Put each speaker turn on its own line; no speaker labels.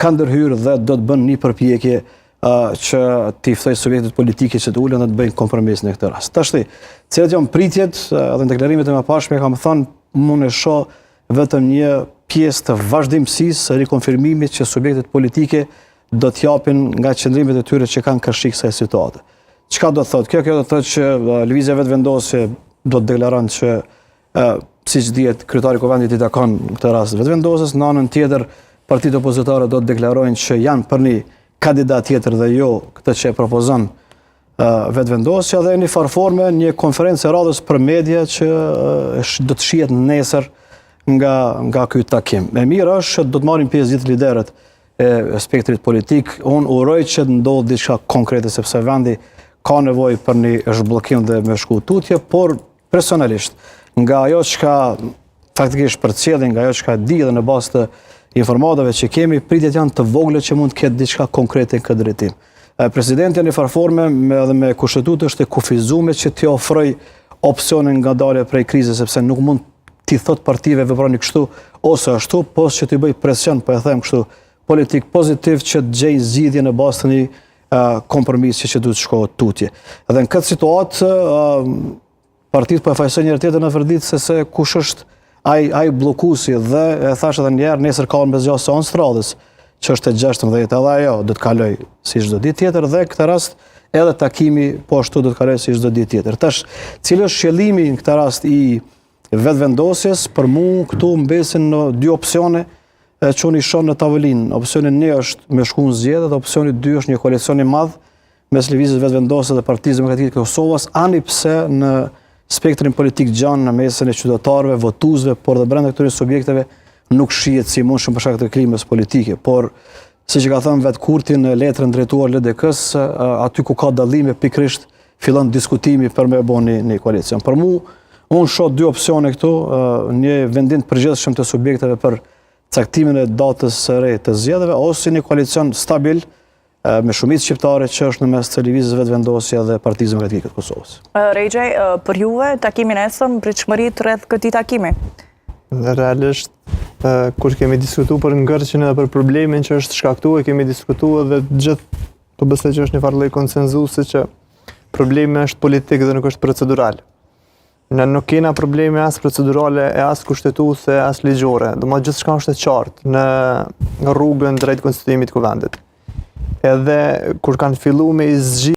ka ndërhyrë dhe do të bën një përpjekje që t'i ftoj subjektet politike që të ulen dhe të bëjnë kompromis në këtë rast. Tashti, cilat janë pritjet dhe në deklarimet e mëparshme kam thënë, unë e shoh vetëm një pjesë të vazhdimësisë së rikonfirmimit që subjektet politike do t'japin nga qëndrimet e tyre që kanë kërshik kësaj situate. Çka do të thotë? Kjo do të thotë që lëvizja vetëvendosje do të deklaron që siç dihet kryetari i kuvendit i takon në këtë rast vetëvendosjes, në anën tjetër partitë opozitare do të deklarojnë që janë për një kandidat tjetër dhe jo këtë që e propozon vetëvendosja, dhe në farforme një konferencë e radhës për media që do të shihet nesër nga ky takim. E mirë është që do të marrin pjesë gjithë liderët e spektrit politik. Unë uroj që të ndodhë diçka konkrete, sepse vendi ka nevojë për një zhbllokim dhe me shku tutje, por personalisht nga ajo çka faktikisht përcjellin, nga ajo çka di dhe në bazë të informatave që kemi, pritjet janë të vogla që mund të ketë diçka konkrete në këtë drejtim. Presidenti në farforme edhe me kushtetutë është e kufizuar që t'i ofroj opsionin ngadalje prej krizës, sepse nuk mund t'i thot partive veproni kështu ose ashtu, po që t'i bëj presion, po e them kështu, politik pozitiv që të gjej zgjidhje në bazë të një kompromisi që duhet shkohet tutje. Edhe në këtë situatë, partitë po e fajsojnë njëri tjetrin në vërditë se kush është ai bllokuesi, dhe e thash edhe një herë, nesër ka në bezgjas seancë radhës, që është e 16, edhe ajo do të kaloj si çdo ditë tjetër, dhe këtë rast edhe takimi po ashtu do të kaloj si çdo ditë tjetër. Tash, cili është qëllimi në këtë rast i vetëvendosjes? Për mua këtu mbesin në dy opsione që unë i shoh në tavolinë. Opsioni 1 është me shku në zgjedhje, dhe opsioni 2 është një koalicion i madh mes lëvizjes vetëvendosje dhe Partisë Demokratike të Kosovës, ani pse në spektrin politik gjanë, në mesin e qytetarëve, votuesve, por dhe brenda këtyre subjekteve nuk shihet si mundshëm për shkak të klimës politike. Por siç e ka thënë vetë Kurti në letrën drejtuar LDK-s, aty ku ka dallime pikërisht fillon diskutimi për me bëni një koalicion. Për mua, unë shoh dy opsione këtu, një vendim të përgjithshëm të subjekteve për caktimin e datës së re të zgjedhjeve, ose një koalicion stabil me shumicë shqiptare që është në mes të lëvizjes vetëvendosje dhe Partisë Demokratike të Kosovës.
Rejgjaj, për juve, takimin nesër, pritshmëritë rreth këtij takimi?
Realisht, kur kemi diskutuar për ngërçin edhe për problemin që është shkaktuar, kemi diskutuar dhe gjithë të besoj që është një farë lloj konsenzusi që problemi është politik dhe nuk është procedural. Ne nuk kena probleme as procedurale, as kushtetuese, as ligjore. Domethënë gjithçka është e qartë në rrugën drejt konstituimit të kuvendit. Edhe kur kanë filluar me